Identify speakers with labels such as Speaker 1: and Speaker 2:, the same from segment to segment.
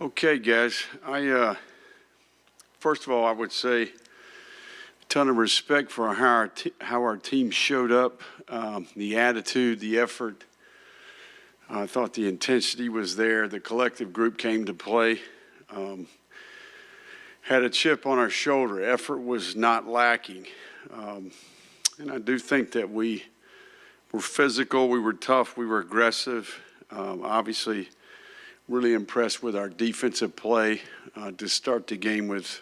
Speaker 1: Okay, guys. First of all, I would say a ton of respect for how our team showed up, the attitude, the effort. I thought the intensity was there. The collective group came to play. Had a chip on our shoulder. Effort was not lacking. And I do think that we were physical, we were tough, we were aggressive. Obviously, really impressed with our defensive play to start the game with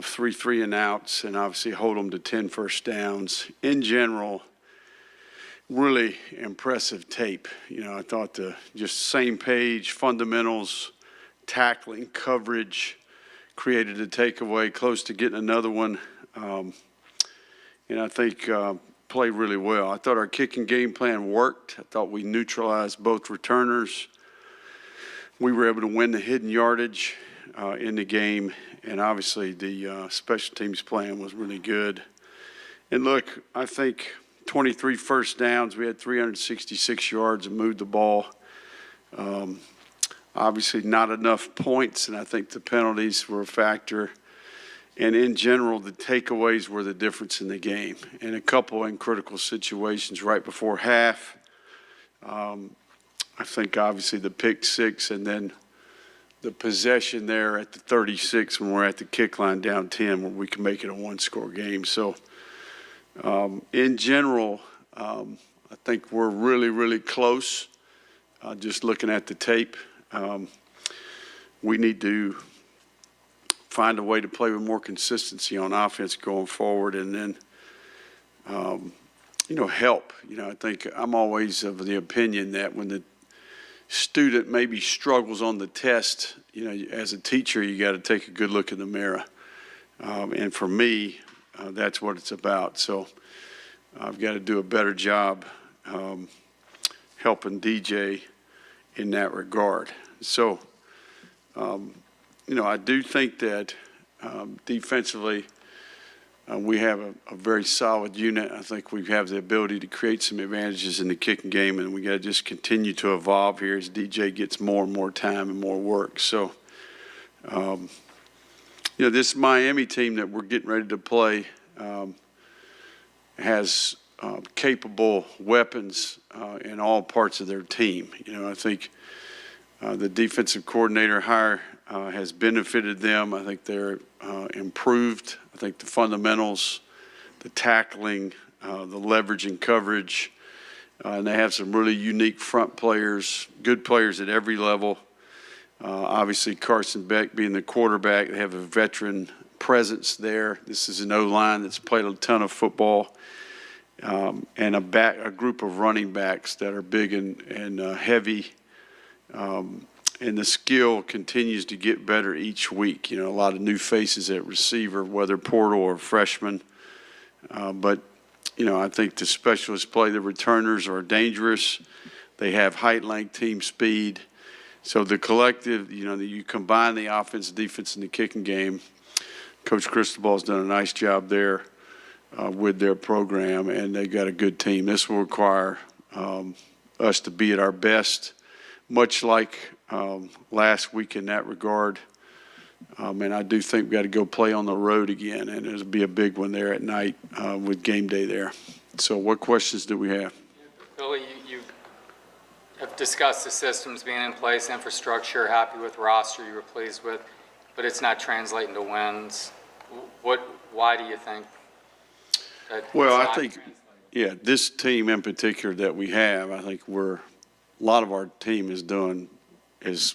Speaker 1: 3 and outs and obviously hold them to 10 first downs. In general, really impressive tape. I thought the just same page, fundamentals, tackling, coverage, created a takeaway, close to getting another one. And I think played really well. I thought our kicking game plan worked. I thought we neutralized both returners. We were able to win the hidden yardage in the game, and obviously the special teams plan was really good. And look, I think 23 first downs, we had 366 yards and moved the ball. Obviously not enough points, and I think the penalties were a factor. And in general, the takeaways were the difference in the game. And a couple in critical situations right before half. I think obviously the pick six and then the possession there at the 36 when we're at the kick line down 10 where we can make it a one-score game. So in general, I think we're really, really close. Just looking at the tape, we need to find a way to play with more consistency on offense going forward, and then, help. I think I'm always of the opinion that when the student maybe struggles on the test, as a teacher, you got to take a good look in the mirror. And for me, that's what it's about. So I've got to do a better job helping DJ in that regard. So, I do think that defensively we have a very solid unit. I think we have the ability to create some advantages in the kicking game, and we got to just continue to evolve here as DJ gets more and more time and more work. So, this Miami team that we're getting ready to play has capable weapons in all parts of their team. I think the defensive coordinator hire has benefited them. I think they're improved. I think the fundamentals, the tackling, the leverage and coverage, and they have some really unique front players, good players at every level. Obviously, Carson Beck being the quarterback, they have a veteran presence there. This is an O-line that's played a ton of football, and a group of running backs that are big and heavy. And the skill continues to get better each week. A lot of new faces at receiver, whether portal or freshman. But I think the specialists play. The returners are dangerous. They have height, length, team speed. So the collective, you combine the offense, defense, and the kicking game. Coach Cristobal's done a nice job there with their program, and they've got a good team. This will require us to be at our best, much like last week in that regard. And I do think we've got to go play on the road again, and it'll be a big one there at night with game day there. So what questions do we have?
Speaker 2: Billy, you have discussed the systems being in place, infrastructure, happy with roster you were pleased with, but it's not translating to wins. Why do you think that?
Speaker 1: Well, I think, this team in particular that we have, I think a lot of our team is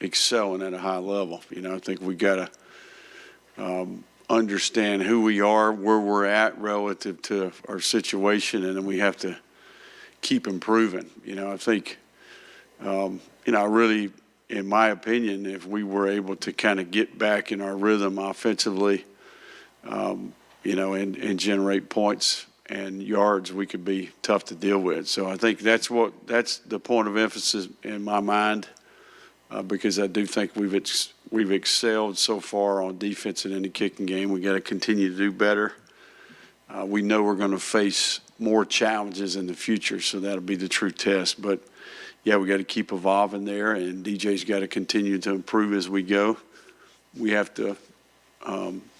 Speaker 1: excelling at a high level. I think we got to understand who we are, where we're at relative to our situation, and then we have to keep improving. I think, really, in my opinion, if we were able to kind of get back in our rhythm offensively, and generate points and yards, we could be tough to deal with. So I think that's the point of emphasis in my mind, because I do think we've excelled so far on defense and in the kicking game. We got to continue to do better. We know we're going to face more challenges in the future, so that'll be the true test. But yeah, we got to keep evolving there, and DJ's got to continue to improve as we go. We have to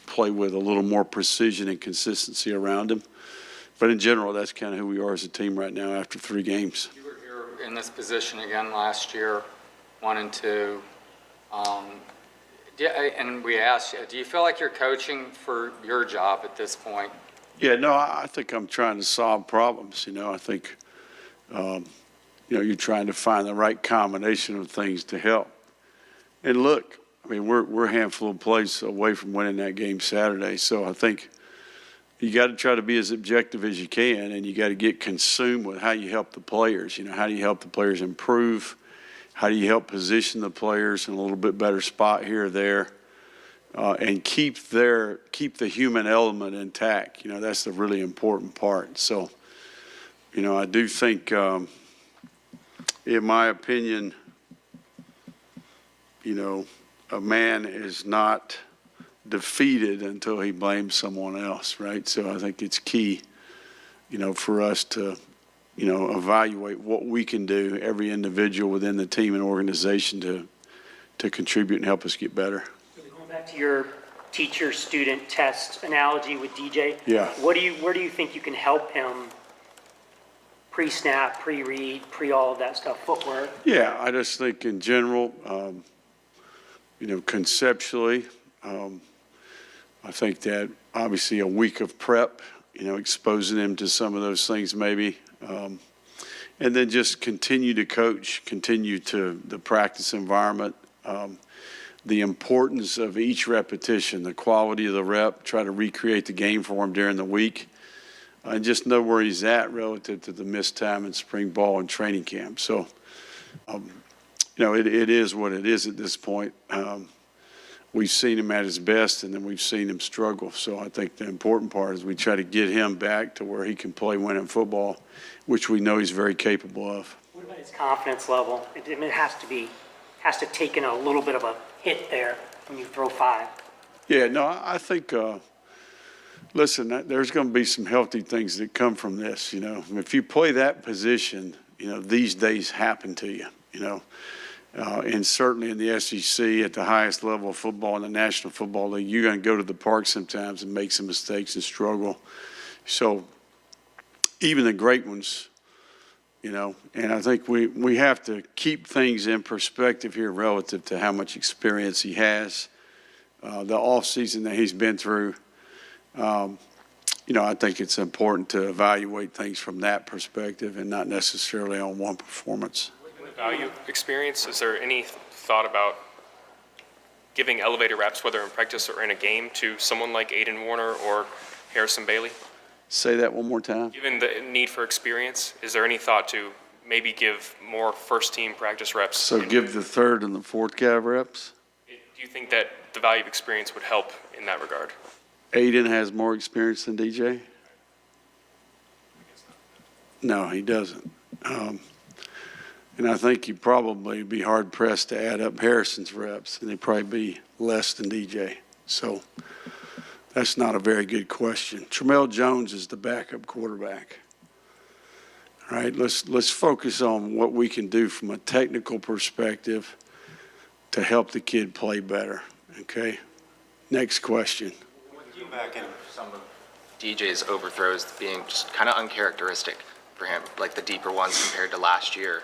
Speaker 1: play with a little more precision and consistency around him. But in general, that's kind of who we are as a team right now after 3 games.
Speaker 2: You were here in this position again last year, 1 and 2. And we asked you, do you feel like you're coaching for your job at this point?
Speaker 1: Yeah, no, I think I'm trying to solve problems. I think, you're trying to find the right combination of things to help. And look, I mean, we're a handful of plays away from winning that game Saturday. So I think you got to try to be as objective as you can, and you got to get consumed with how you help the players. How do you help the players improve? How do you help position the players in a little bit better spot here or there, and keep the human element intact? That's the really important part. So, I do think, in my opinion, a man is not defeated until he blames someone else, right? So I think it's key, for us to, evaluate what we can do, every individual within the team and organization to contribute and help us get better.
Speaker 3: Going back to your teacher-student test analogy with DJ,
Speaker 1: Yeah.
Speaker 3: where do you think you can help him pre-snap, pre-read, all of that stuff, footwork?
Speaker 1: Yeah, I just think in general, conceptually, I think that obviously a week of prep, exposing him to some of those things maybe, and then just continue to coach, continue to the practice environment, the importance of each repetition, the quality of the rep, try to recreate the game for him during the week, and just know where he's at relative to the missed time in spring ball and training camp. So, it is what it is at this point. We've seen him at his best, and then we've seen him struggle. So I think the important part is we try to get him back to where he can play winning football, which we know he's very capable of.
Speaker 3: What about his confidence level? It has to take in a little bit of a hit there when you throw 5.
Speaker 1: Yeah, no, I think, listen, there's going to be some healthy things that come from this. If you play that position, these days happen to you, and certainly in the SEC at the highest level of football in the National Football League, you're going to go to the park sometimes and make some mistakes and struggle. So even the great ones, and I think we have to keep things in perspective here relative to how much experience he has, the offseason that he's been through. I think it's important to evaluate things from that perspective and not necessarily on one performance.
Speaker 4: Value experience, is there any thought about giving elevator reps, whether in practice or in a game, to someone like Aiden Warner or Harrison Bailey?
Speaker 1: Say that one more time.
Speaker 4: Given the need for experience, is there any thought to maybe give more first-team practice reps?
Speaker 1: So give the third and the fourth guy reps?
Speaker 4: Do you think that the value of experience would help in that regard?
Speaker 1: Aiden has more experience than DJ? No, he doesn't. And I think you'd probably be hard-pressed to add up Harrison's reps, and they'd probably be less than DJ. So that's not a very good question. Tramel Jones is the backup quarterback. All right, let's focus on what we can do from a technical perspective to help the kid play better, okay? Next question.
Speaker 5: Looking back at some of DJ's overthrows being just kind of uncharacteristic for him, like the deeper ones compared to last year.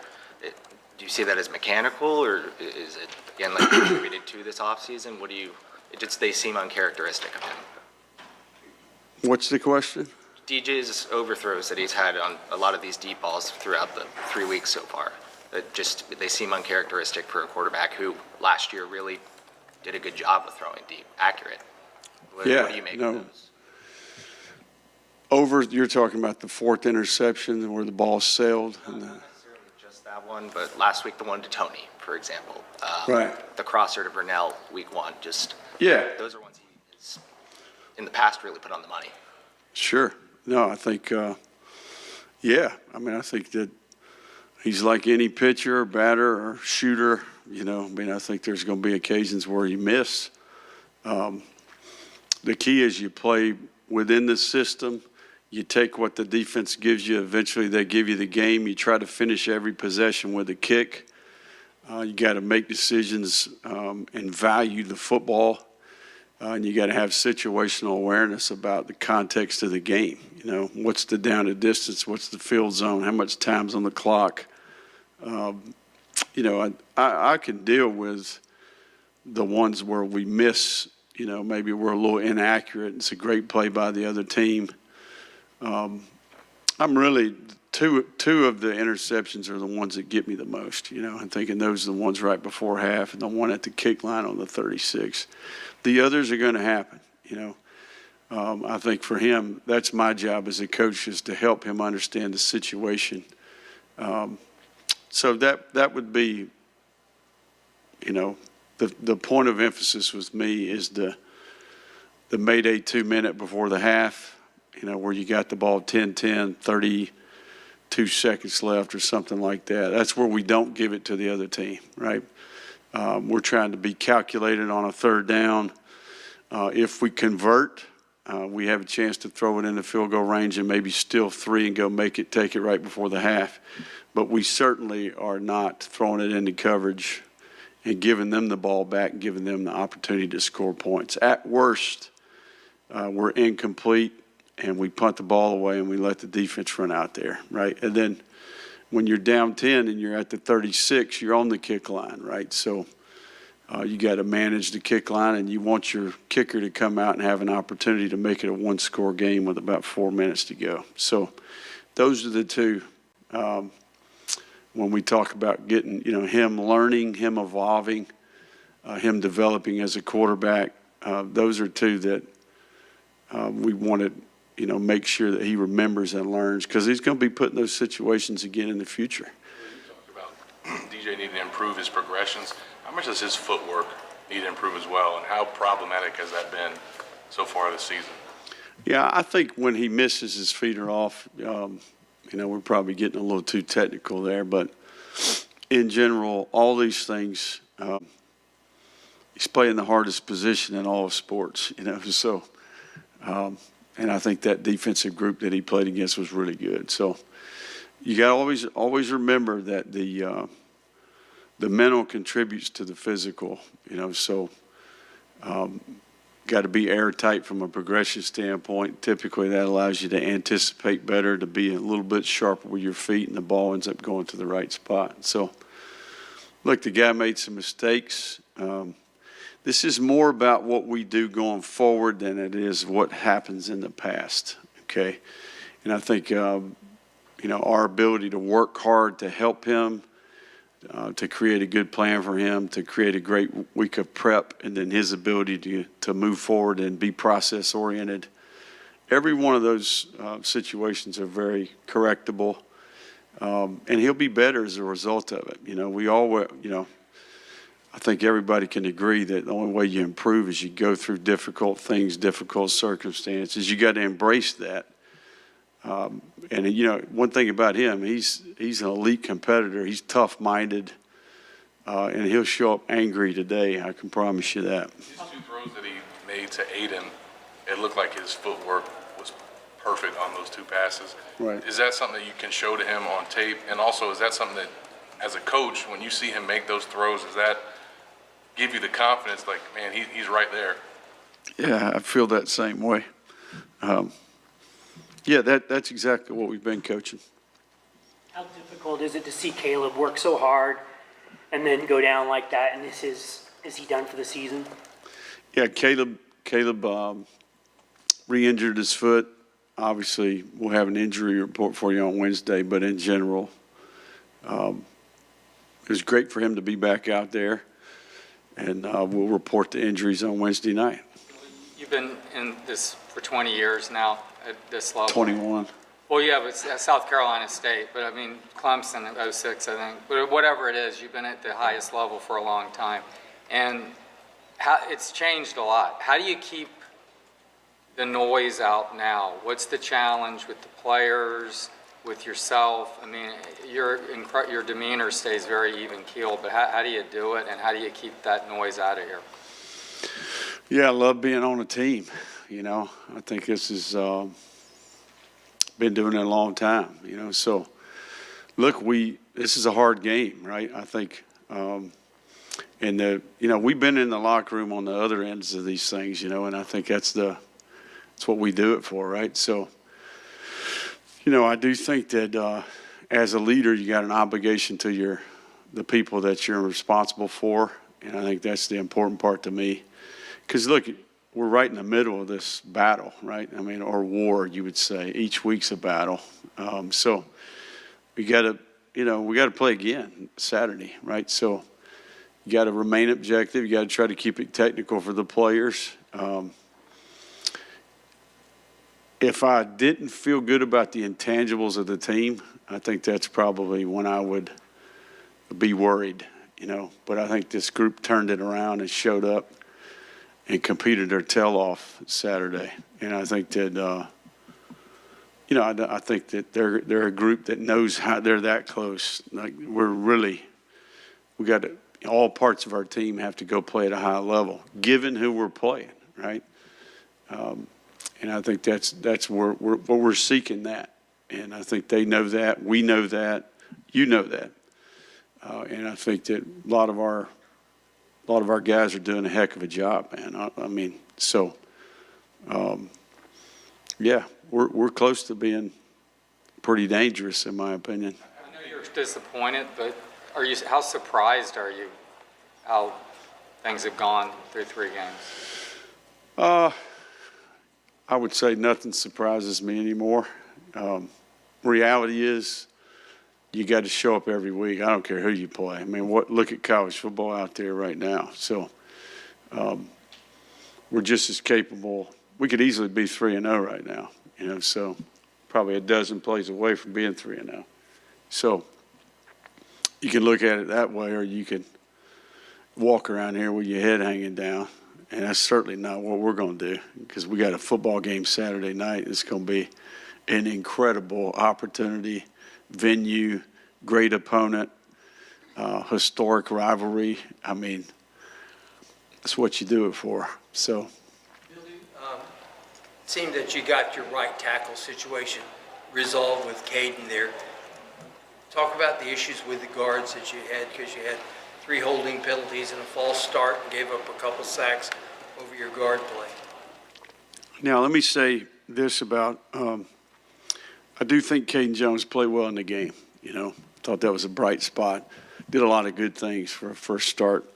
Speaker 5: Do you see that as mechanical, or is it, again, like contributed to this offseason? They seem uncharacteristic of him.
Speaker 1: What's the question?
Speaker 5: DJ's overthrows that he's had on a lot of these deep balls throughout the 3 weeks so far, they seem uncharacteristic for a quarterback who last year really did a good job of throwing deep, accurate. What do you make of those?
Speaker 1: You're talking about the 4th interception where the ball sailed?
Speaker 5: Not necessarily just that one, but last week the one to Tony, for example.
Speaker 1: Right.
Speaker 5: The crosser to Vernell week 1,
Speaker 1: Yeah.
Speaker 5: Those are ones he has, in the past, really put on the money.
Speaker 1: Sure. No, I think, I think that he's like any pitcher, batter, or shooter. I think there's going to be occasions where you miss. The key is you play within the system. You take what the defense gives you. Eventually, they give you the game. You try to finish every possession with a kick. You got to make decisions and value the football. And you got to have situational awareness about the context of the game. You know, what's the down and distance? What's the field zone? How much time's on the clock? You know, I can deal with the ones where we miss. You know, maybe we're a little inaccurate. It's a great play by the other team. I'm really two of the interceptions are the ones that get me the most. You know, I'm thinking those are the ones right before half and the one at the kick line on the 36. The others are going to happen. You know, I think for him, that's my job as a coach, is to help him understand the situation. So that would be, you know, the point of emphasis with me is the Mayday 2 minute before the half. You know, where you got the ball 10-10, 32 seconds left or something like that. That's where we don't give it to the other team, right? We're trying to be calculated on a third down. If we convert, we have a chance to throw it in the field goal range and maybe steal 3 and go take it right before the half. But we certainly are not throwing it into coverage and giving them the ball back and giving them the opportunity to score points. At worst, we're incomplete, and we punt the ball away and we let the defense run out there, right? And then when you're down 10 and you're at the 36, you're on the kick line, right? So you got to manage the kick line, and you want your kicker to come out and have an opportunity to make it a one-score game with about 4 minutes to go. So those are the two. When we talk about getting, you know, him learning, him evolving, him developing as a quarterback, those are two that we want to, you know, make sure that he remembers and learns, because he's going to be put in those situations again in the future.
Speaker 6: You talked about DJ needing to improve his progressions. How much does his footwork need to improve as well, and how problematic has that been so far this season?
Speaker 1: Yeah, I think when he misses, his feet are off. You know, we're probably getting a little too technical there, but in general, all these things, he's playing the hardest position in all of sports, you know, so and I think that defensive group that he played against was really good. So you got to always remember that the mental contributes to the physical, you know, so got to be airtight from a progression standpoint. Typically that allows you to anticipate better, to be a little bit sharper with your feet, and the ball ends up going to the right spot. So, look, the guy made some mistakes. This is more about what we do going forward than it is what happens in the past, okay? And I think, you know, our ability to work hard to help him, to create a good plan for him, to create a great week of prep, and then his ability to move forward and be process-oriented. Every one of those situations are very correctable, and he'll be better as a result of it. You know, you know, I think everybody can agree that the only way you improve is you go through difficult things, difficult circumstances. You got to embrace that. And, you know, one thing about him, he's an elite competitor. He's tough-minded, and he'll show up angry today. I can promise you that.
Speaker 6: These 2 throws that he made to Aiden, it looked like his footwork was perfect on those 2 passes.
Speaker 1: Right.
Speaker 6: Is that something that you can show to him on tape? And also, is that something that, as a coach, when you see him make those throws, does that give you the confidence, like, man, he's right there?
Speaker 1: Yeah, I feel that same way. Yeah, that's exactly what we've been coaching.
Speaker 3: How difficult is it to see Caleb work so hard and then go down like that, and is he done for the season?
Speaker 1: Yeah, Caleb re-injured his foot. Obviously, we'll have an injury report for you on Wednesday, but in general, it was great for him to be back out there, and we'll report the injuries on Wednesday night.
Speaker 2: You've been in this for 20 years now at this level.
Speaker 1: 21.
Speaker 2: Well, yeah, but it's at South Carolina State, but I mean, Clemson at 06, I think. But whatever it is, you've been at the highest level for a long time. And it's changed a lot. How do you keep the noise out now? What's the challenge with the players, with yourself? I mean, your demeanor stays very even-keeled, but how do you do it, and how do you keep that noise out of here?
Speaker 1: Yeah, I love being on a team. You know, I think this is been doing it a long time, you know. So, look, this is a hard game, right? I think, and we've been in the locker room on the other ends of these things, you know, and I think that's what we do it for, right? So, I do think that as a leader, you got an obligation to the people that you're responsible for, and I think that's the important part to me. Because look, we're right in the middle of this battle, right? I mean, or war, you would say. Each week's a battle. So we got to play again Saturday, right? So you got to remain objective. You got to try to keep it technical for the players. If I didn't feel good about the intangibles of the team, I think that's probably when I would be worried, you know. But I think this group turned it around and showed up and competed their tail off Saturday. And I think that, I think that they're a group that knows how they're that close. Like we got to, all parts of our team have to go play at a high level, given who we're playing, right? And I think that's where we're seeking that. And I think they know that. We know that. You know that. And I think that a lot of our guys are doing a heck of a job, man. I mean, so, yeah, we're close to being pretty dangerous, in my opinion.
Speaker 2: I know you're disappointed, but how surprised are you how things have gone through 3 games?
Speaker 1: I would say nothing surprises me anymore. Reality is you got to show up every week. I don't care who you play. I mean, look at college football out there right now. So we're just as capable. We could easily be 3-0 right now, you know, so probably a dozen plays away from being 3-0. So you can look at it that way, or you can walk around here with your head hanging down. And that's certainly not what we're going to do, because we got a football game Saturday night. It's going to be an incredible opportunity, venue, great opponent, historic rivalry. I mean, that's what you do it for. So,
Speaker 7: Billy, it seemed that you got your right tackle situation resolved with Caden there. Talk about the issues with the guards that you had, because you had 3 holding penalties and a false start and gave up a couple sacks over your guard play.
Speaker 1: now let me say this about, I do think Caden Jones played well in the game. You know, thought that was a bright spot. Did a lot of good things for a first start.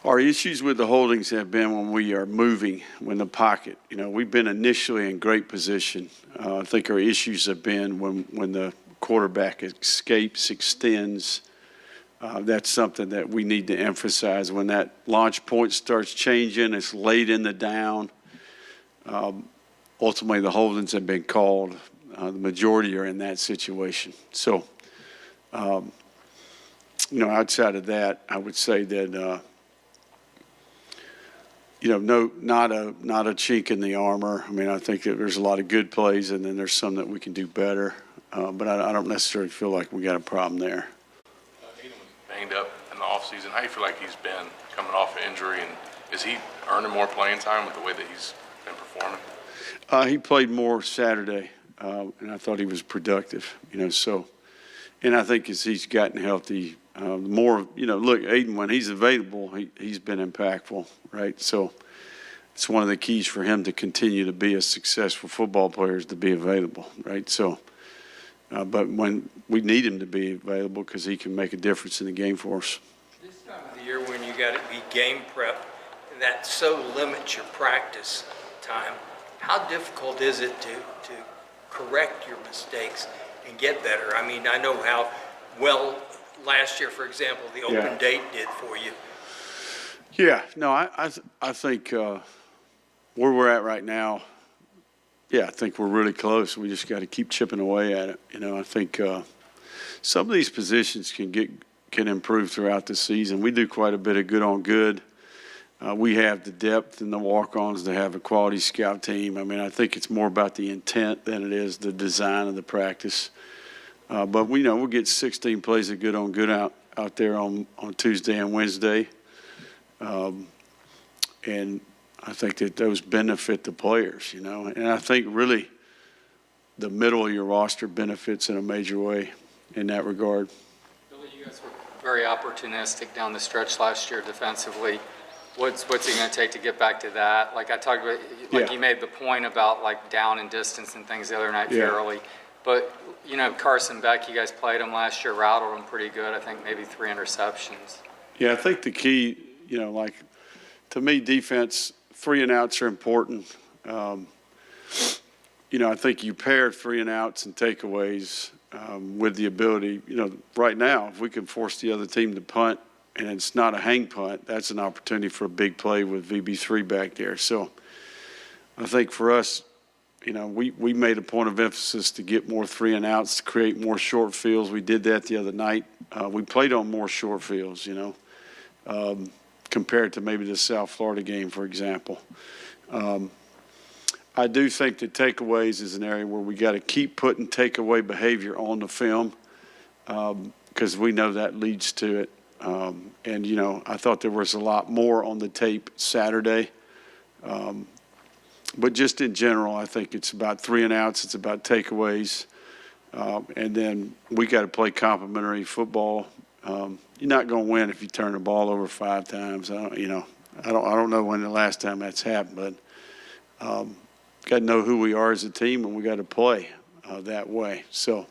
Speaker 1: Our issues with the holdings have been when we are moving, when the pocket. You know, we've been initially in great position. I think our issues have been when the quarterback escapes, extends. That's something that we need to emphasize. When that launch point starts changing, it's late in the down. Ultimately, the holdings have been called. The majority are in that situation. So, outside of that, I would say that, not a chink in the armor. I mean, I think that there's a lot of good plays, and then there's some that we can do better. But I don't necessarily feel like we got a problem there.
Speaker 6: Aiden was banged up in the offseason. How do you feel like he's been coming off an injury, and is he earning more playing time with the way that he's been performing?
Speaker 1: He played more Saturday, and I thought he was productive, so. And I think as he's gotten healthy, look, Aiden, when he's available, he's been impactful, right? So it's one of the keys for him to continue to be a successful football player is to be available, right? So, but when we need him to be available because he can make a difference in the game for us.
Speaker 7: This time of the year when you got to be game prep, that so limits your practice time, how difficult is it to correct your mistakes and get better? I mean, I know how well last year, for example, the open date did for you.
Speaker 1: Yeah, no, I think where we're at right now, I think we're really close. We just got to keep chipping away at it. I think some of these positions can improve throughout the season. We do quite a bit of good on good. We have the depth and the walk-ons to have a quality scout team. I mean, I think it's more about the intent than it is the design of the practice. But we'll get 16 plays of good on good out there on Tuesday and Wednesday. And I think that those benefit the players, And I think really the middle of your roster benefits in a major way in that regard.
Speaker 2: Billy, you guys were very opportunistic down the stretch last year defensively. What's it going to take to get back to that? Like I talked about, like
Speaker 1: Yeah.
Speaker 2: you made the point about like down and distance and things the other night
Speaker 1: Yeah.
Speaker 2: fairly. But, you know, Carson Beck, you guys played him last year, rattled him pretty good. I think maybe 3 interceptions.
Speaker 1: Yeah, I think the key, you know, like, to me, defense, 3 and outs are important. You know, I think you pair 3 and outs and takeaways with the ability, you know, right now, if we can force the other team to punt and it's not a hang punt, that's an opportunity for a big play with VB3 back there. So I think for us, you know, we made a point of emphasis to get more 3 and outs, to create more short fields. We did that the other night. We played on more short fields, you know, compared to maybe the South Florida game, for example. I do think that takeaways is an area where we got to keep putting takeaway behavior on the film because we know that leads to it. And, you know, I thought there was a lot more on the tape Saturday. But just in general, I think it's about 3 and outs. It's about takeaways. And then we got to play complementary football. You're not going to win if you turn the ball over 5 times. I don't know when the last time that's happened, but got to know who we are as a team, and we got to play that way. So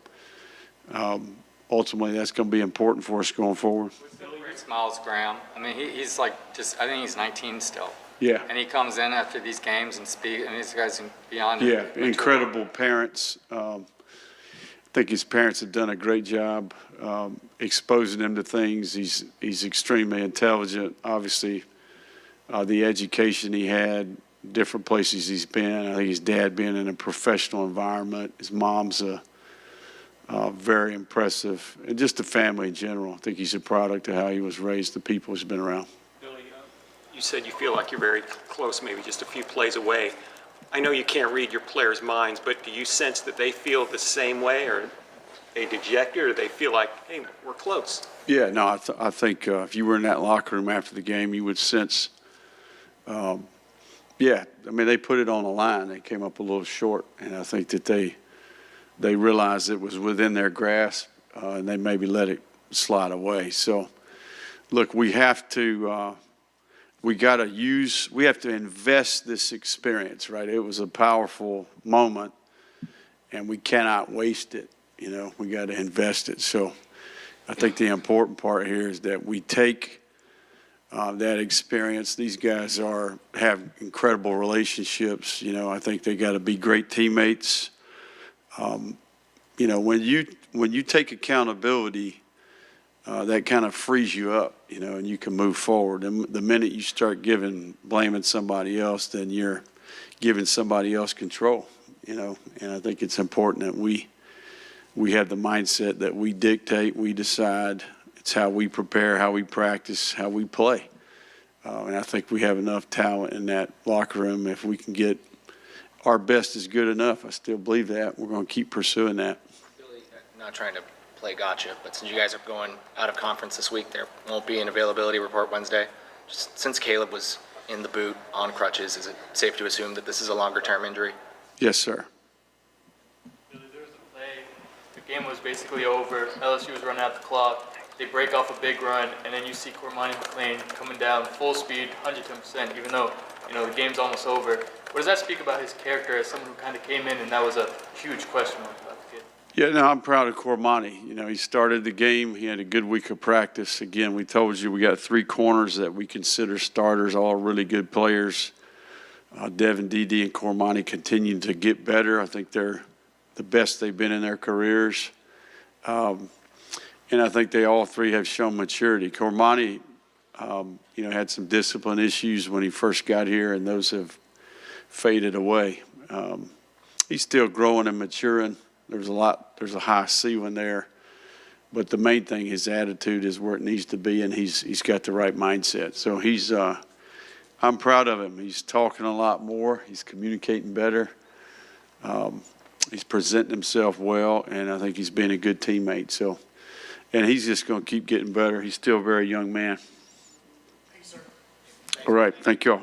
Speaker 1: ultimately, that's going to be important for us going forward.
Speaker 2: It's Miles Graham. I mean, he's like I think he's 19 still.
Speaker 1: Yeah.
Speaker 2: And he comes in after these games and speaks, and these guys are beyond.
Speaker 1: Yeah,
Speaker 2: mature.
Speaker 1: incredible parents. I think his parents have done a great job exposing him to things. He's extremely intelligent. Obviously, the education he had, different places he's been. I think his dad being in a professional environment. His mom's very impressive. And just the family in general. I think he's a product of how he was raised, the people he's been around.
Speaker 8: Billy, you said you feel like you're very close, maybe just a few plays away. I know you can't read your players' minds, but do you sense that they feel the same way, or they dejected, or they feel like, hey, we're close?
Speaker 1: Yeah, no, I think if you were in that locker room after the game, you would sense, yeah, I mean, they put it on the line. They came up a little short, and I think that they realized it was within their grasp, and they maybe let it slide away. So, look, we have to we have to invest this experience, right? It was a powerful moment, and we cannot waste it. You know, we got to invest it. So I think the important part here is that we take that experience. These guys have incredible relationships. You know, I think they got to be great teammates. You know, when you take accountability, that kind of frees you up, you know, and you can move forward. And the minute you start blaming somebody else, then you're giving somebody else control, you know. And I think it's important that we have the mindset that we dictate, we decide. It's how we prepare, how we practice, how we play. And I think we have enough talent in that locker room. If we can get our best is good enough, I still believe that. We're going to keep pursuing that.
Speaker 5: Billy, not trying to play gotcha, but since you guys are going out of conference this week, there won't be an availability report Wednesday. Just since Caleb was in the boot on crutches, is it safe to assume that this is a longer-term injury?
Speaker 1: Yes, sir.
Speaker 9: There was a play, the game was basically over, LSU was running out the clock, they break off a big run, and then you see Cormani McLean coming down full speed, 110%, even though, you know, the game's almost over. What does that speak about his character as someone who kind of came in and that was a huge question mark about the kid?
Speaker 1: Yeah, no, I'm proud of Cormani. You know, he started the game. He had a good week of practice. Again, we told you we got 3 corners that we consider starters, all really good players. Devin, Dede, and Cormani continue to get better. I think they're the best they've been in their careers. And I think they all 3 have shown maturity. Cormani, you know, had some discipline issues when he first got here, and those have faded away. He's still growing and maturing. There's a high ceiling there. But the main thing, his attitude is where it needs to be, and he's got the right mindset. So I'm proud of him. He's talking a lot more. He's communicating better. He's presenting himself well, and I think he's been a good teammate. So, and he's just going to keep getting better. He's still a very young man.
Speaker 9: Thanks, sir.
Speaker 1: All right. Thank you all.